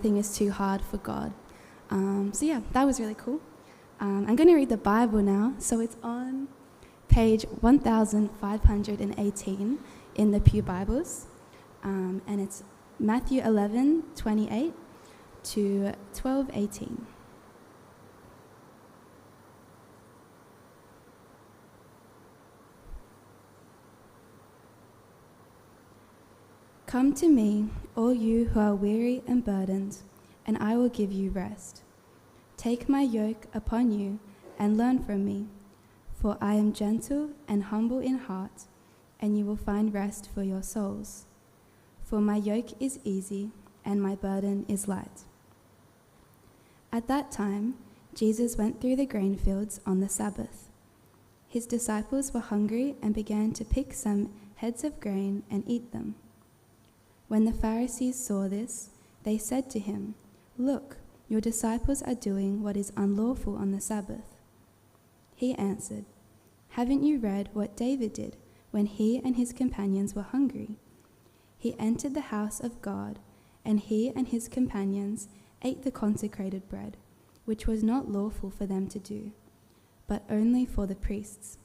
Nothing is too hard for God. That was really cool. I'm going to read the Bible now. So it's on page 1518 in the Pew Bibles. And it's Matthew 11:28 to 12:18. Come to me, all you who are weary and burdened, and I will give you rest. Take my yoke upon you and learn from me, for I am gentle and humble in heart, and you will find rest for your souls. For my yoke is easy and my burden is light. At that time, Jesus went through the grain fields on the Sabbath. His disciples were hungry and began to pick some heads of grain and eat them. When the Pharisees saw this, they said to him, "Look, your disciples are doing what is unlawful on the Sabbath." He answered, "Haven't you read what David did when he and his companions were hungry? He entered the house of God, and he and his companions ate the consecrated bread, which was not lawful for them to do, but only for the priests.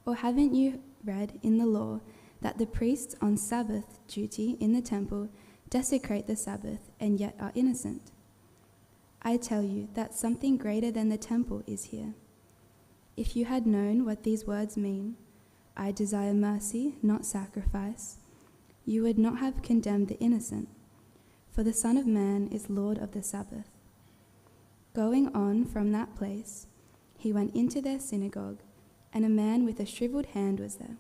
Or haven't you read in the law that the priests on Sabbath duty in the temple desecrate the Sabbath and yet are innocent? I tell you that something greater than the temple is here. If you had known what these words mean, 'I desire mercy, not sacrifice,' you would not have condemned the innocent, for the Son of Man is Lord of the Sabbath." Going on from that place, he went into their synagogue, and a man with a shriveled hand was there.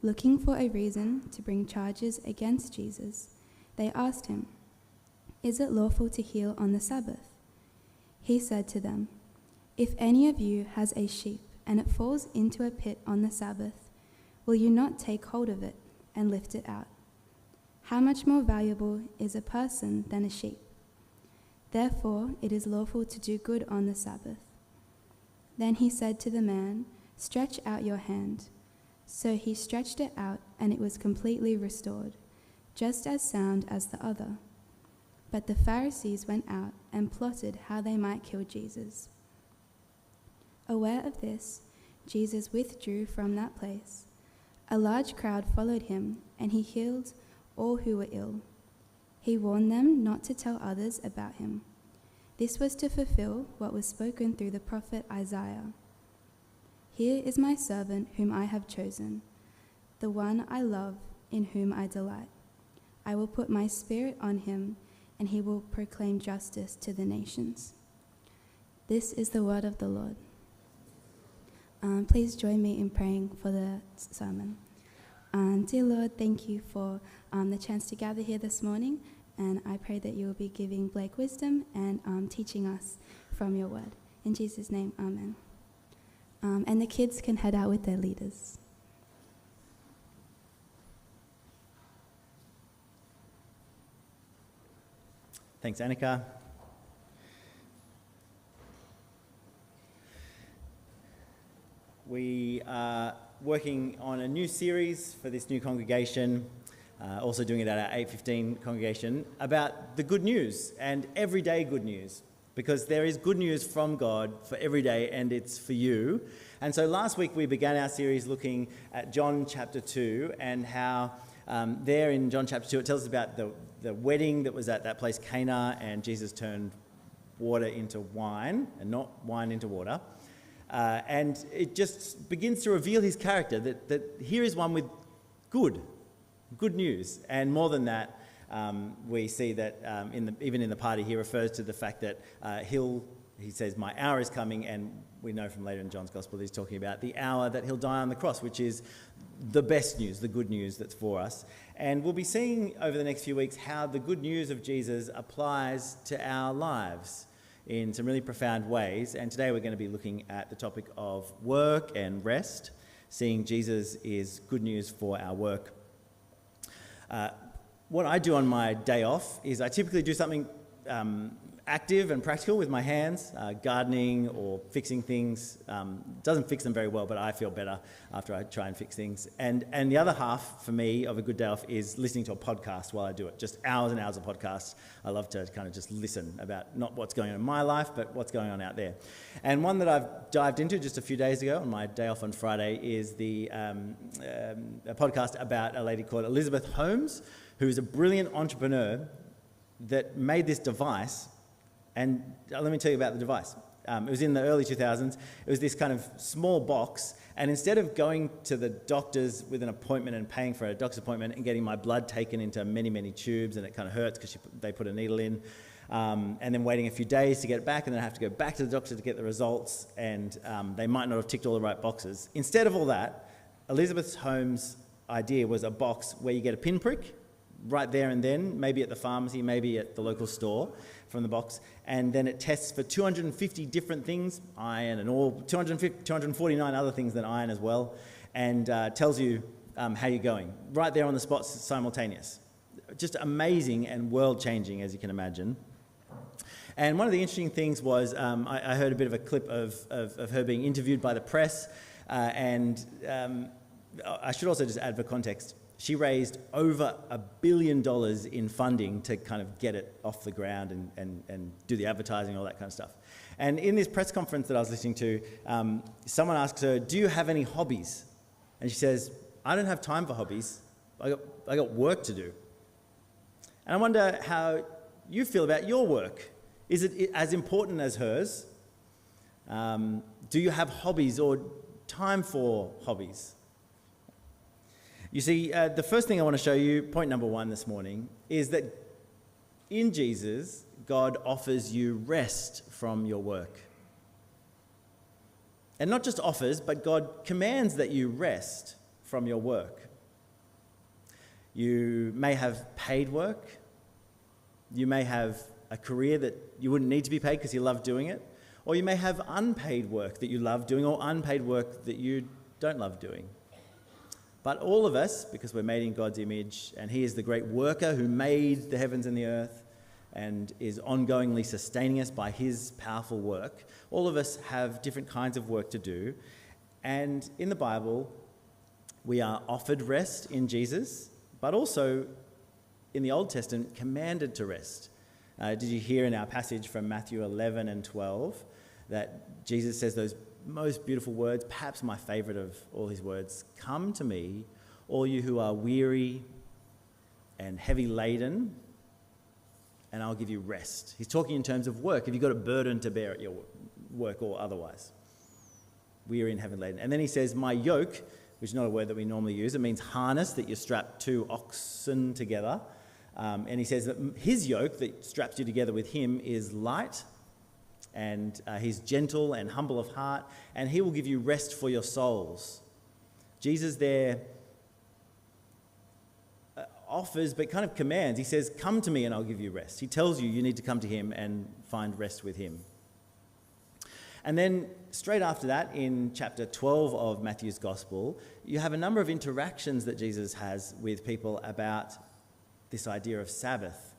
Looking for a reason to bring charges against Jesus, they asked him, "Is it lawful to heal on the Sabbath?" He said to them, "If any of you has a sheep and it falls into a pit on the Sabbath, will you not take hold of it and lift it out? How much more valuable is a person than a sheep? Therefore it is lawful to do good on the Sabbath." Then he said to the man, "Stretch out your hand." So he stretched it out, and it was completely restored, just as sound as the other. But the Pharisees went out and plotted how they might kill Jesus. Aware of this, Jesus withdrew from that place. A large crowd followed him, and he healed all who were ill. He warned them not to tell others about him. This was to fulfill what was spoken through the prophet Isaiah. "Here is my servant whom I have chosen, the one I love, in whom I delight. I will put my spirit on him, and he will proclaim justice to the nations." This is the word of the Lord. Please join me in praying for the sermon. Dear Lord, thank you for the chance to gather here this morning, and I pray that you will be giving Blake wisdom and teaching us from your word. In Jesus' name, amen. And the kids can head out with their leaders. Thanks, Annika. We are working on a new series for this new congregation, also doing it at our 8:15 congregation, about the good news and everyday good news. Because there is good news from God for every day, and it's for you. And so last week we began our series looking at John chapter 2 and how there in John chapter 2 it tells us about the wedding that was at that place Cana, and Jesus turned water into wine and not wine into water. And it just begins to reveal his character, that here is one with good news. And more than that, we see that even in the party, he refers to the fact that he says, "My hour is coming," and we know from later in John's Gospel he's talking about the hour that he'll die on the cross, which is the best news, the good news that's for us. And we'll be seeing over the next few weeks how the good news of Jesus applies to our lives in some really profound ways. And today we're going to be looking at the topic of work and rest, seeing Jesus is good news for our work. What I do on my day off is I typically do something active and practical with my hands, gardening or fixing things. Doesn't fix them very well, but I feel better after I try and fix things. And the other half for me of a good day off is listening to a podcast while I do it. Just hours and hours of podcasts. I love to kind of just listen about not what's going on in my life, but what's going on out there. And one that I've dived into just a few days ago on my day off on Friday is a podcast about a lady called Elizabeth Holmes, who is a brilliant entrepreneur that made this device. And let me tell you about the device. It was in the early 2000s. It was this kind of small box, and instead of going to the doctors with an appointment and paying for a doctor's appointment and getting my blood taken into many, many tubes, and it kind of hurts because they put a needle in, and then waiting a few days to get it back, and then I have to go back to the doctor to get the results, and they might not have ticked all the right boxes. Instead of all that, Elizabeth Holmes' idea was a box where you get a pinprick right there and then, maybe at the pharmacy, maybe at the local store from the box, and then it tests for 250 different things, iron and all, 249 other things than iron as well, and tells you how you're going, right there on the spot, simultaneous. Just amazing and world-changing, as you can imagine. And one of the interesting things was, I heard a bit of a clip of her being interviewed by the press, and I should also just add for context, she raised over $1 billion in funding to kind of get it off the ground and do the advertising and all that kind of stuff. And in this press conference that I was listening to, someone asked her, "Do you have any hobbies?" And she says, "I don't have time for hobbies. I got work to do." And I wonder how you feel about your work. Is it as important as hers? Do you have hobbies or time for hobbies? You see, the first thing I want to show you, point number one this morning, is that in Jesus, God offers you rest from your work. And not just offers, but God commands that you rest from your work. You may have paid work. You may have a career that you wouldn't need to be paid because you love doing it. Or you may have unpaid work that you love doing, or unpaid work that you don't love doing. But all of us, because we're made in God's image, and He is the great worker who made the heavens and the earth and is ongoingly sustaining us by His powerful work, all of us have different kinds of work to do. And in the Bible, we are offered rest in Jesus, but also in the Old Testament, commanded to rest. Did you hear in our passage from Matthew 11 and 12 that Jesus says those most beautiful words, perhaps my favorite of all His words: "Come to me, all you who are weary and heavy laden, and I'll give you rest." He's talking in terms of work. If you've got a burden to bear at your work or otherwise, weary and heavy laden. And then He says, "My yoke," which is not a word that we normally use. It means harness, that you strap two oxen together. And He says that His yoke that straps you together with Him is light, and He's gentle and humble of heart, and He will give you rest for your souls. Jesus there offers, but kind of commands. He says, "Come to me and I'll give you rest." He tells you need to come to Him and find rest with Him. And then straight after that, in chapter 12 of Matthew's Gospel, you have a number of interactions that Jesus has with people about this idea of Sabbath.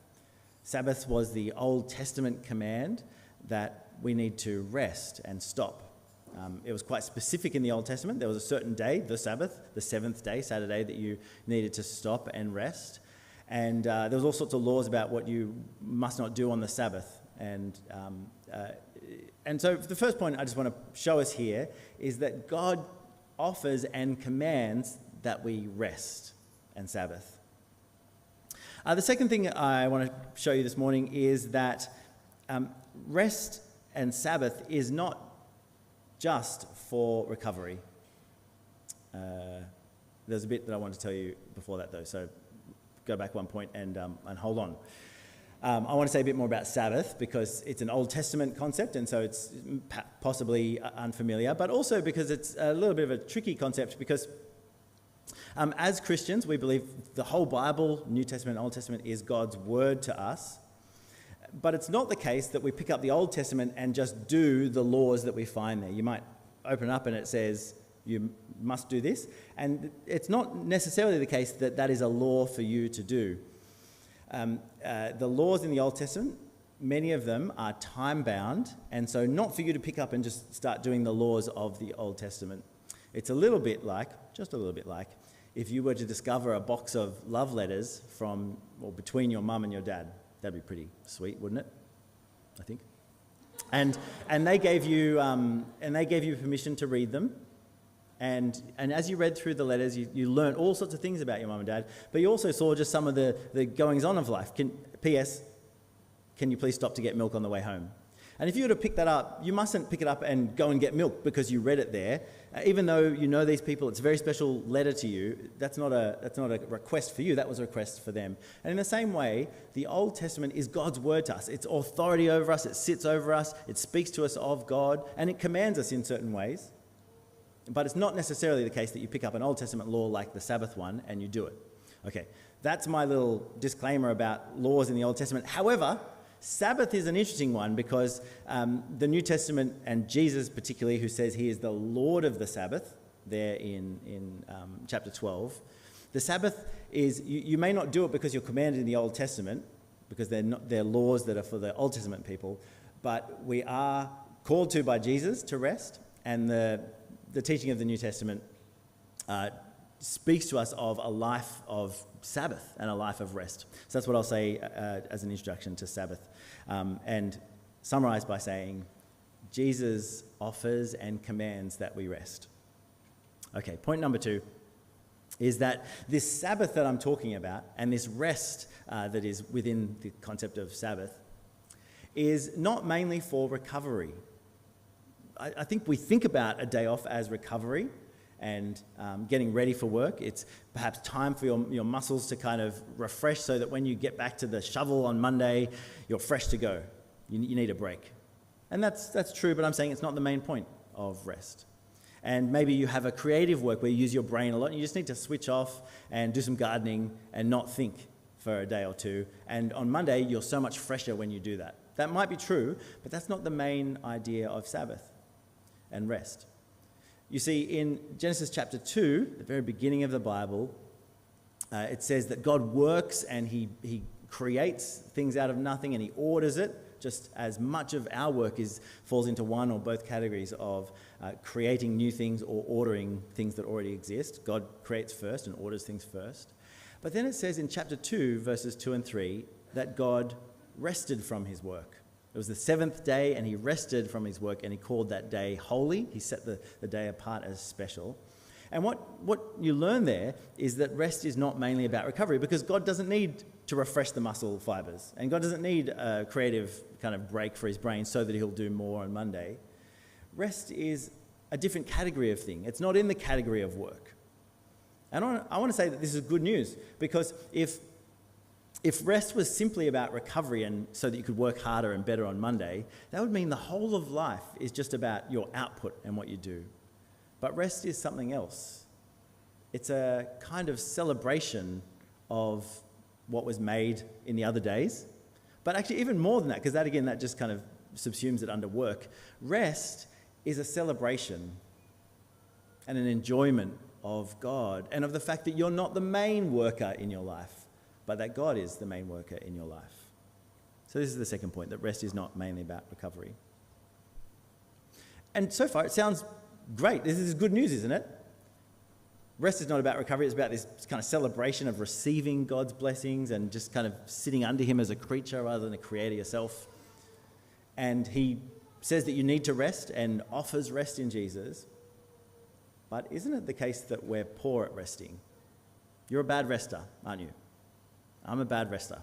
Sabbath was the Old Testament command that we need to rest and stop. It was quite specific in the Old Testament. There was a certain day, the Sabbath, the seventh day, Saturday, that you needed to stop and rest. And there was all sorts of laws about what you must not do on the Sabbath. And so the first point I just want to show us here is that God offers and commands that we rest and Sabbath. The second thing I want to show you this morning is that rest and Sabbath is not just for recovery. There's a bit that I want to tell you before that, though, so go back one point and hold on. I want to say a bit more about Sabbath because it's an Old Testament concept, and so it's possibly unfamiliar, but also because it's a little bit of a tricky concept because as Christians, we believe the whole Bible, New Testament, Old Testament, is God's word to us. But it's not the case that we pick up the Old Testament and just do the laws that we find there. You might open up and it says, you must do this. And it's not necessarily the case that that is a law for you to do. The laws in the Old Testament many of them are time-bound, and so not for you to pick up and just start doing the laws of the Old Testament. It's a little bit like, just a little bit like, if you were to discover a box of love letters from or between your mum and your dad. That'd be pretty sweet, wouldn't it? I think. And they gave you permission to read them. And as you read through the letters, you learned all sorts of things about your mum and dad, but you also saw just some of the goings-on of life. P.S., can you please stop to get milk on the way home? And if you were to pick that up, you mustn't pick it up and go and get milk because you read it there. Even though you know these people, it's a very special letter to you. That's not a request for you, that was a request for them. And in the same way, the Old Testament is God's word to us. It's authority over us, it sits over us, it speaks to us of God, and it commands us in certain ways. But it's not necessarily the case that you pick up an Old Testament law like the Sabbath one and you do it. Okay, that's my little disclaimer about laws in the Old Testament. However, Sabbath is an interesting one because the New Testament, and Jesus particularly, who says he is the Lord of the Sabbath, there in chapter 12, the Sabbath is, you may not do it because you're commanded in the Old Testament, because they're laws that are for the Old Testament people, but we are called to by Jesus to rest, and the teaching of the New Testament speaks to us of a life of Sabbath and a life of rest. So that's what I'll say as an introduction to Sabbath, and summarize by saying Jesus offers and commands that we rest. Okay, point number 2 is that this Sabbath that I'm talking about and this rest that is within the concept of Sabbath is not mainly for recovery. I think we think about a day off as recovery and getting ready for work. It's perhaps time for your muscles to kind of refresh so that when you get back to the shovel on Monday, you're fresh to go. You need a break. And that's true, but I'm saying it's not the main point of rest. And maybe you have a creative work where you use your brain a lot and you just need to switch off and do some gardening and not think for a day or two. And on Monday, you're so much fresher when you do that. That might be true, but that's not the main idea of Sabbath and rest. You see, in Genesis chapter 2, the very beginning of the Bible, it says that God works and he creates things out of nothing and he orders it, just as much of our work falls into one or both categories of creating new things or ordering things that already exist. God creates first and orders things first. But then it says in chapter 2, verses 2 and 3, that God rested from his work. It was the seventh day and he rested from his work and he called that day holy. He set the day apart as special. And what you learn there is that rest is not mainly about recovery, because God doesn't need to refresh the muscle fibers, and God doesn't need a creative kind of break for his brain so that he'll do more on Monday. Rest is a different category of thing. It's not in the category of work. And I want to say that this is good news, because if rest was simply about recovery and so that you could work harder and better on Monday, that would mean the whole of life is just about your output and what you do. But rest is something else. It's a kind of celebration of what was made in the other days. But actually even more than that, because that just kind of subsumes it under work. Rest is a celebration and an enjoyment of God and of the fact that you're not the main worker in your life, but that God is the main worker in your life. So this is the second point, that rest is not mainly about recovery. And so far it sounds great. This is good news, isn't it? Rest is not about recovery. It's about this kind of celebration of receiving God's blessings and just kind of sitting under him as a creature rather than a creator yourself. And he says that you need to rest and offers rest in Jesus. But isn't it the case that we're poor at resting? You're a bad rester, aren't you? I'm a bad rester.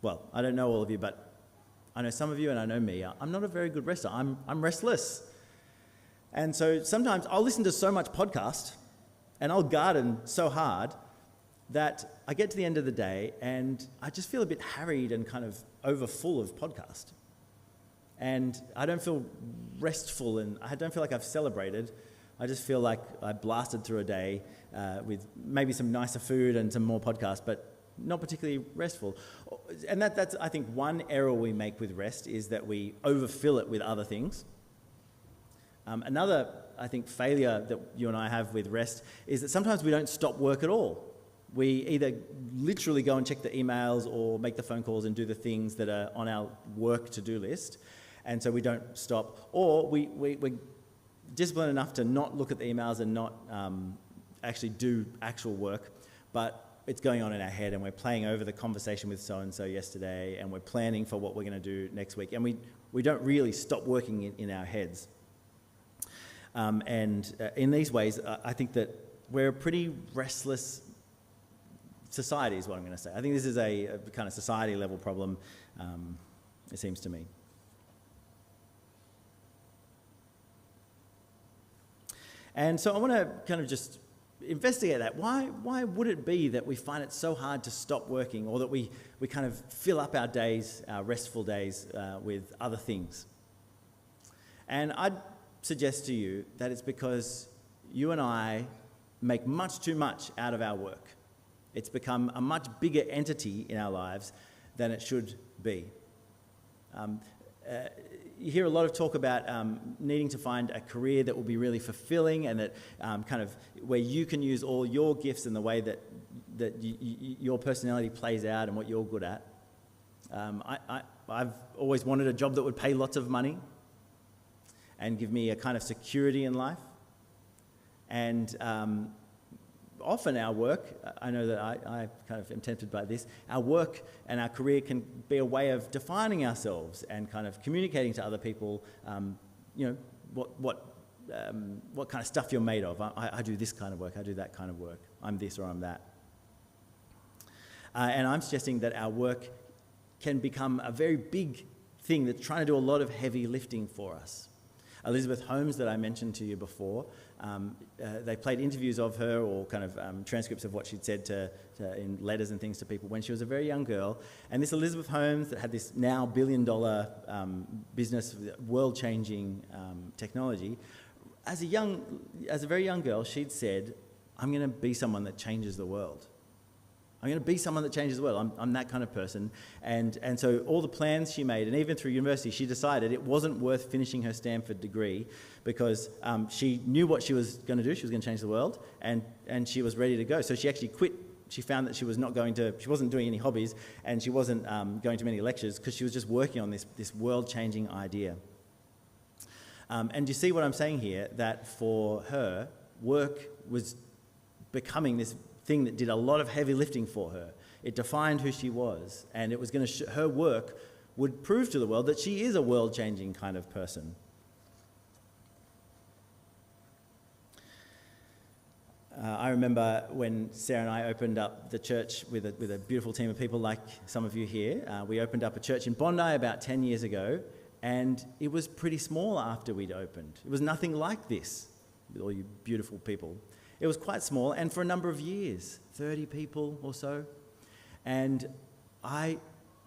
Well, I don't know all of you, but I know some of you and I know me. I'm not a very good rester. I'm restless. And so sometimes I'll listen to so much podcast and I'll garden so hard that I get to the end of the day and I just feel a bit harried and kind of overfull of podcast. And I don't feel restful and I don't feel like I've celebrated. I just feel like I blasted through a day with maybe some nicer food and some more podcasts, but not particularly restful. And that's, I think, one error we make with rest is that we overfill it with other things. Another, I think, failure that you and I have with rest is that sometimes we don't stop work at all. We either literally go and check the emails or make the phone calls and do the things that are on our work to-do list, and so we don't stop. Or we're disciplined enough to not look at the emails and not actually do actual work, but it's going on in our head, and we're playing over the conversation with so-and-so yesterday, and we're planning for what we're going to do next week, and we don't really stop working in our heads. In these ways, I think that we're a pretty restless society is what I'm going to say. I think this is a kind of society level problem, it seems to me. And so I want to kind of just investigate that. Why would it be that we find it so hard to stop working, or that we kind of fill up our days, our restful days, with other things? And I'd suggest to you that it's because you and I make much too much out of our work. It's become a much bigger entity in our lives than it should be. You hear a lot of talk about needing to find a career that will be really fulfilling, and that kind of where you can use all your gifts and the way that your personality plays out and what you're good at. I've always wanted a job that would pay lots of money and give me a kind of security in life. And often our work, I know that I kind of am tempted by this, our work and our career can be a way of defining ourselves and kind of communicating to other people, what kind of stuff you're made of. I do this kind of work, I do that kind of work, I'm this or I'm that. And I'm suggesting that our work can become a very big thing that's trying to do a lot of heavy lifting for us. Elizabeth Holmes, that I mentioned to you before, they played interviews of her, or kind of transcripts of what she'd said in letters and things to people when she was a very young girl. And this Elizabeth Holmes, that had this now billion-dollar business, world-changing technology, as a very young girl, she'd said, "I'm going to be someone that changes the world. I'm going to be someone that changes the world. I'm that kind of person." And so all the plans she made, and even through university, she decided it wasn't worth finishing her Stanford degree, because she knew what she was going to do. She was going to change the world, and she was ready to go. So she actually quit. She found that she wasn't doing any hobbies, and she wasn't going to many lectures, because she was just working on this world-changing idea. And you see what I'm saying here, that for her, work was becoming this thing that did a lot of heavy lifting for her. It defined who she was, and it was going to her work would prove to the world that she is a world-changing kind of person. I remember when Sarah and I opened up the church with a beautiful team of people like some of you here. We opened up a church in Bondi about 10 years ago, and it was pretty small after we'd opened. It was nothing like this, with all you beautiful people. It was quite small, and for a number of years, 30 people or so. And I,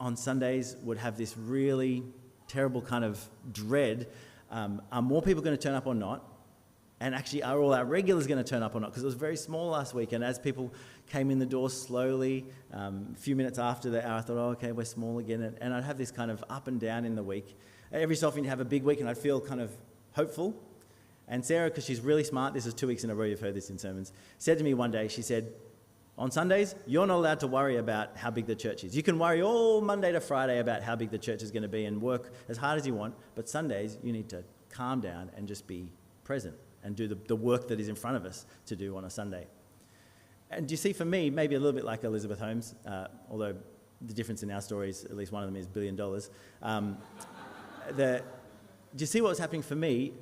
on Sundays, would have this really terrible kind of dread. Are more people going to turn up or not? And actually, are all our regulars going to turn up or not? Because it was very small last week, and as people came in the door slowly, a few minutes after the hour, I thought, oh, okay, we're small again. And I'd have this kind of up and down in the week. Every so often you'd have a big week, and I'd feel kind of hopeful. And Sarah, because she's really smart, this is 2 weeks in a row, you've heard this in sermons, said to me one day, she said, on Sundays, you're not allowed to worry about how big the church is. You can worry all Monday to Friday about how big the church is going to be and work as hard as you want, but Sundays, you need to calm down and just be present and do the work that is in front of us to do on a Sunday. And you see, for me, maybe a little bit like Elizabeth Holmes, although the difference in our stories, at least one of them is $1 billion. Do you see what was happening for me?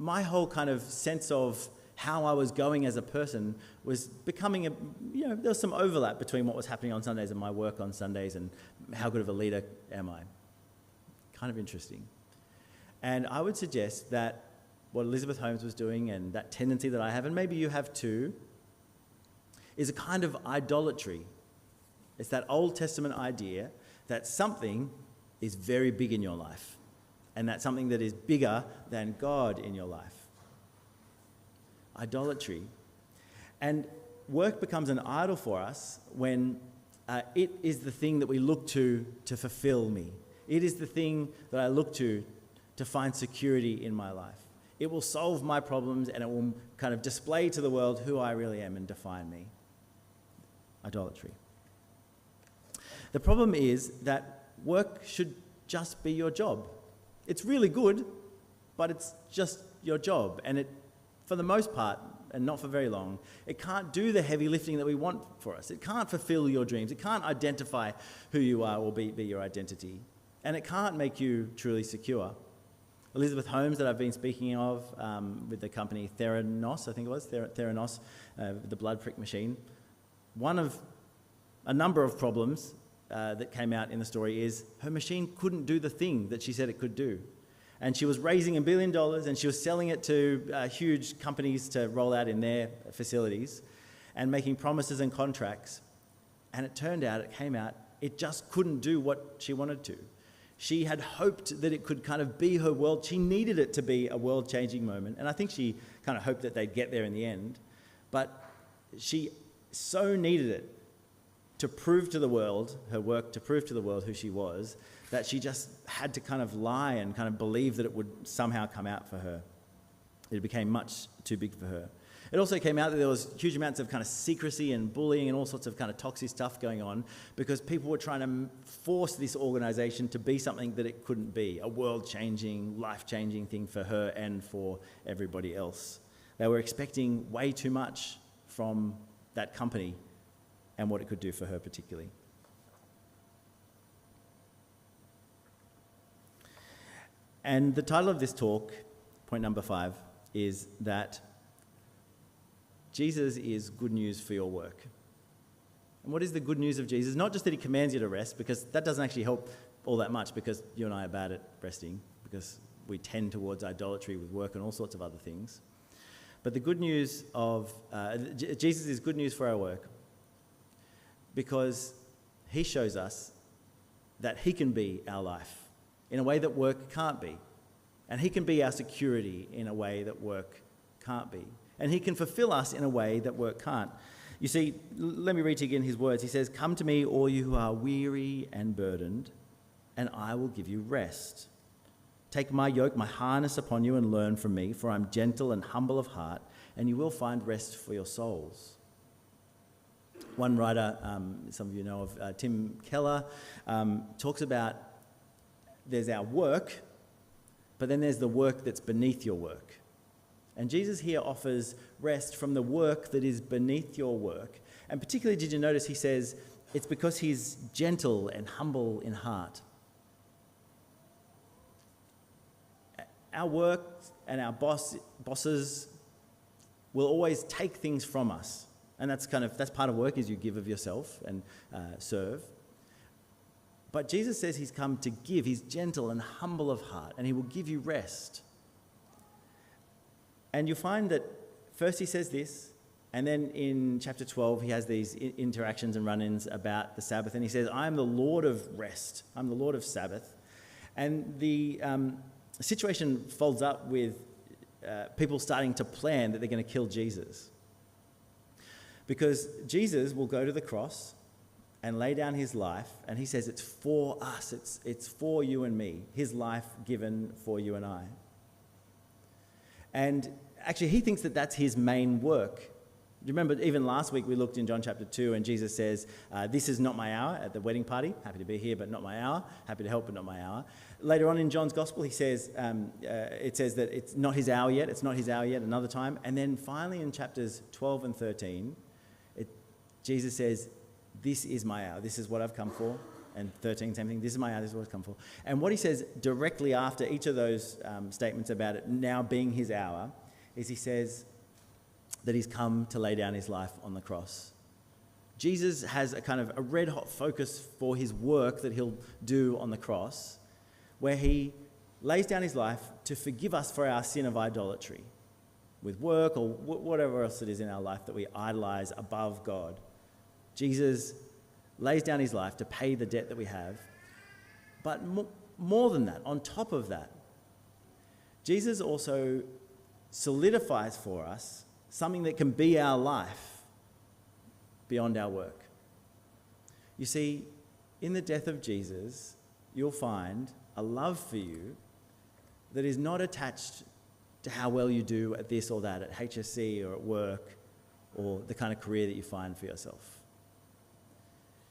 My whole kind of sense of how I was going as a person was becoming there was some overlap between what was happening on Sundays and my work on Sundays, and how good of a leader am I. Kind of interesting. And I would suggest that what Elizabeth Holmes was doing, and that tendency that I have, and maybe you have too, is a kind of idolatry. It's that Old Testament idea that something is very big in your life, and that's something that is bigger than God in your life. Idolatry. And work becomes an idol for us when it is the thing that we look to fulfill me. It is the thing that I look to find security in my life. It will solve my problems, and it will kind of display to the world who I really am and define me. idolatry. The problem is that work should just be your job. It's really good, but it's just your job. And it, for the most part, and not for very long, it can't do the heavy lifting that we want for us. It can't fulfill your dreams. It can't identify who you are or be your identity. And it can't make you truly secure. Elizabeth Holmes, that I've been speaking of with the company Theranos, I think it was, Theranos, the blood prick machine. One of a number of problems that came out in the story is her machine couldn't do the thing that she said it could do. And she was raising $1 billion and she was selling it to huge companies to roll out in their facilities and making promises and contracts. And it came out, it just couldn't do what she wanted to. She had hoped that it could kind of be her world. She needed it to be a world-changing moment. And I think she kind of hoped that they'd get there in the end. But she so needed it to prove to the world, her work to prove to the world who she was, that she just had to kind of lie and kind of believe that it would somehow come out for her. It became much too big for her. It also came out that there was huge amounts of kind of secrecy and bullying and all sorts of kind of toxic stuff going on because people were trying to force this organisation to be something that it couldn't be, a world-changing, life-changing thing for her and for everybody else. They were expecting way too much from that company and what it could do for her particularly. And the title of this talk, point number 5, is that Jesus is good news for your work. And what is the good news of Jesus? Not just that he commands you to rest, because that doesn't actually help all that much, because you and I are bad at resting, because we tend towards idolatry with work and all sorts of other things. But the good news of Jesus is good news for our work, because he shows us that he can be our life in a way that work can't be. And he can be our security in a way that work can't be. And he can fulfill us in a way that work can't. You see, let me read to you again his words. He says, "Come to me, all you who are weary and burdened, and I will give you rest. Take my yoke, my harness upon you, and learn from me, for I'm gentle and humble of heart, and you will find rest for your souls." One writer, some of you know of, Tim Keller, talks about there's our work, but then there's the work that's beneath your work. And Jesus here offers rest from the work that is beneath your work. And particularly, did you notice he says, it's because he's gentle and humble in heart. Our work and our bosses will always take things from us. And that's part of work, is you give of yourself and serve. But Jesus says he's come to give. He's gentle and humble of heart, and he will give you rest. And you'll find that first he says this, and then in chapter 12 he has these interactions and run-ins about the Sabbath, and he says, I am the Lord of rest. I'm the Lord of Sabbath. And the situation folds up with people starting to plan that they're going to kill Jesus. Because Jesus will go to the cross and lay down his life, and he says it's for us, it's for you and me, his life given for you and I. And actually he thinks that that's his main work. Do you remember even last week we looked in John chapter 2 and Jesus says, this is not my hour at the wedding party, happy to be here but not my hour, happy to help but not my hour. Later on in John's gospel he says, it says that it's not his hour yet, another time. And then finally in chapters 12 and 13, Jesus says, this is my hour, this is what I've come for. And 13, same thing, this is my hour, this is what I've come for. And what he says directly after each of those statements about it now being his hour is he says that he's come to lay down his life on the cross. Jesus has a kind of a red-hot focus for his work that he'll do on the cross, where he lays down his life to forgive us for our sin of idolatry with work or whatever else it is in our life that we idolize above God. Jesus lays down his life to pay the debt that we have. But more than that, on top of that, Jesus also solidifies for us something that can be our life beyond our work. You see, in the death of Jesus, you'll find a love for you that is not attached to how well you do at this or that, at HSC or at work, or the kind of career that you find for yourself.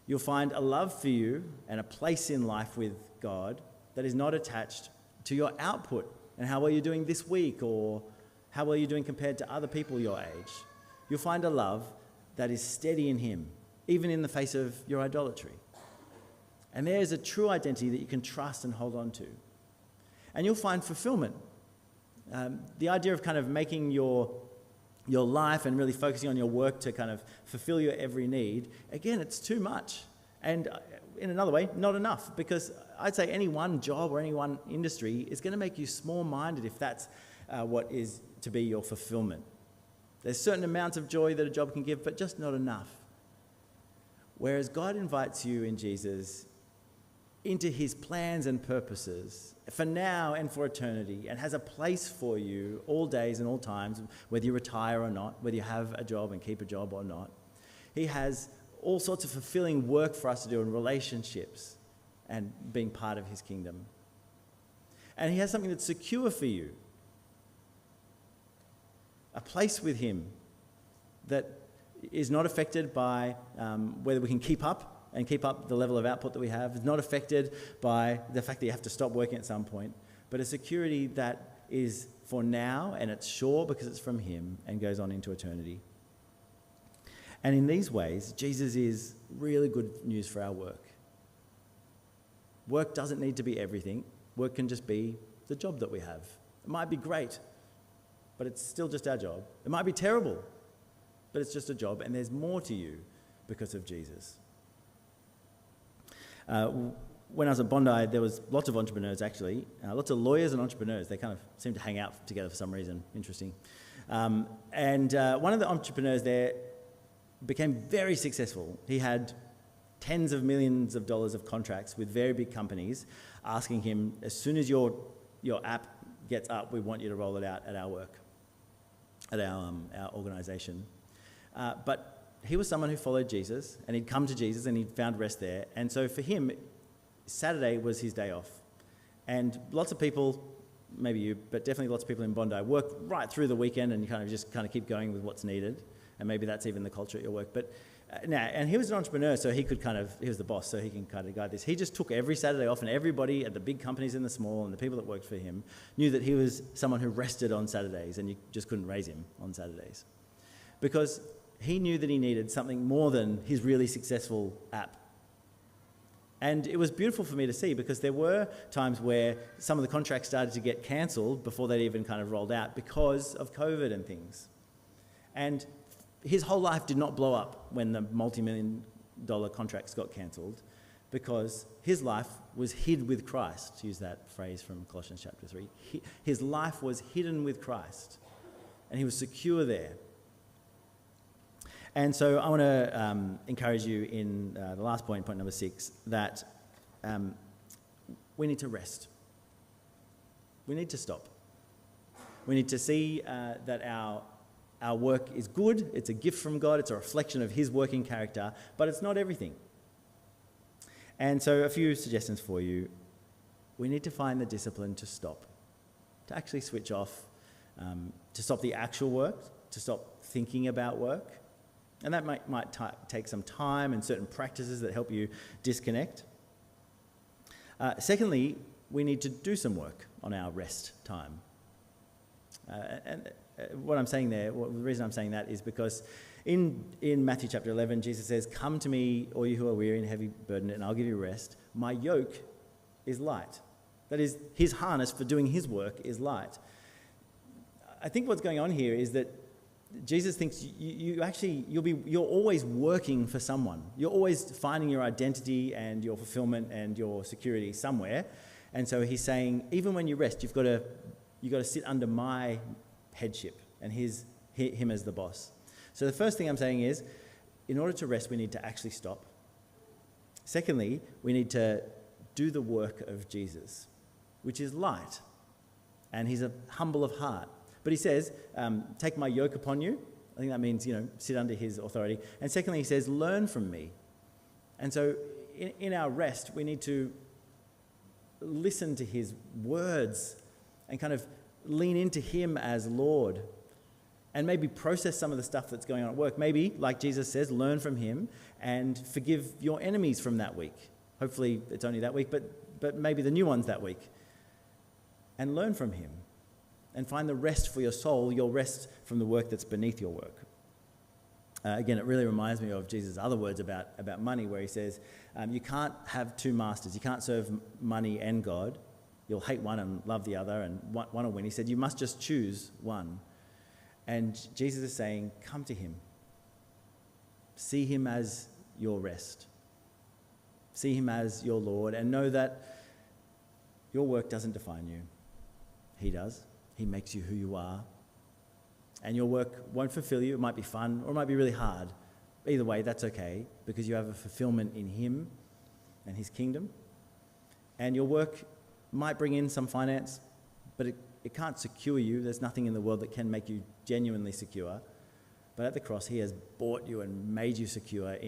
You'll find a love for you and a place in life with God that is not attached to your output and how well you're doing this week or how well you're doing compared to other people your age. You'll find a love that is steady in him, even in the face of your idolatry. And there is a true identity that you can trust and hold on to. And you'll find fulfillment. The idea of kind of making your life and really focusing on your work to kind of fulfill your every need, again, it's too much. And in another way, not enough, because I'd say any one job or any one industry is going to make you small-minded if that's what is to be your fulfillment. There's certain amounts of joy that a job can give, but just not enough. Whereas God invites you in Jesus into his plans and purposes for now and for eternity, and has a place for you all days and all times, whether you retire or not, whether you have a job and keep a job or not. He has all sorts of fulfilling work for us to do in relationships and being part of his kingdom. And he has something that's secure for you. A place with him that is not affected by whether we can keep up the level of output that we have. It's not affected by the fact that you have to stop working at some point, but a security that is for now, and it's sure because it's from him and goes on into eternity. And in these ways, Jesus is really good news for our work. Work doesn't need to be everything. Work can just be the job that we have. It might be great, but it's still just our job. It might be terrible, but it's just a job, and there's more to you because of Jesus. When I was at Bondi, there was lots of entrepreneurs, actually. Lots of lawyers and entrepreneurs. They kind of seem to hang out together for some reason. Interesting. And one of the entrepreneurs there became very successful. He had tens of millions of dollars of contracts with very big companies asking him, as soon as your app gets up, we want you to roll it out at our work, at our organisation. But he was someone who followed Jesus, and he'd come to Jesus and he'd found rest there. And so for him, Saturday was his day off. And lots of people, maybe you, but definitely lots of people in Bondi work right through the weekend and you kind of keep going with what's needed. And maybe that's even the culture at your work. But and he was an entrepreneur, so he was the boss, so he can kind of guide this. He just took every Saturday off, and everybody at the big companies and the small and the people that worked for him knew that he was someone who rested on Saturdays, and you just couldn't raise him on Saturdays. Because he knew that he needed something more than his really successful app. And it was beautiful for me to see, because there were times where some of the contracts started to get cancelled before they'd even kind of rolled out because of COVID and things. And his whole life did not blow up when the multi-million-dollar contracts got cancelled, because his life was hid with Christ, to use that phrase from Colossians chapter 3. His life was hidden with Christ, and he was secure there. And so I want to encourage you in the last point number 6, that we need to rest. We need to stop. We need to see that our work is good, it's a gift from God, it's a reflection of his working character, but it's not everything. And so a few suggestions for you. We need to find the discipline to stop, to actually switch off, to stop the actual work, to stop thinking about work. And that might take some time and certain practices that help you disconnect. Secondly, we need to do some work on our rest time. What I'm saying there, the reason I'm saying that is because in Matthew chapter 11, Jesus says, "Come to me, all you who are weary and heavy burdened, and I'll give you rest. My yoke is light." That is, his harness for doing his work is I think what's going on here is that Jesus thinks you're always working for someone. You're always finding your identity and your fulfillment and your security somewhere. And so he's saying, even when you rest, you've got to sit under my headship and him as the boss. So the first thing I'm saying is, in order to rest, we need to actually stop. Secondly, we need to do the work of Jesus, which is light, and he's humble of heart. But he says, take my yoke upon you. I think that means, sit under his authority. And secondly, he says, learn from me. And so in our rest, we need to listen to his words and kind of lean into him as Lord and maybe process some of the stuff that's going on at work. Maybe, like Jesus says, learn from him and forgive your enemies from that week. Hopefully it's only that week, but maybe the new ones that week. And learn from him and find the rest for your soul, your rest from the work that's beneath your work. Again, it really reminds me of Jesus' other words about money, where he says, you can't have two masters. You can't serve money and God. You'll hate one and love the other, and one will win. He said, you must just choose one. And Jesus is saying, come to him. See him as your rest. See him as your Lord, and know that your work doesn't define you. He does. He makes you who you are. And your work won't fulfill you. It might be fun or it might be really hard. Either way, that's okay, because you have a fulfillment in him and his kingdom. And your work might bring in some finance, but it can't secure you. There's nothing in the world that can make you genuinely secure. But at the cross, he has bought you and made you secure in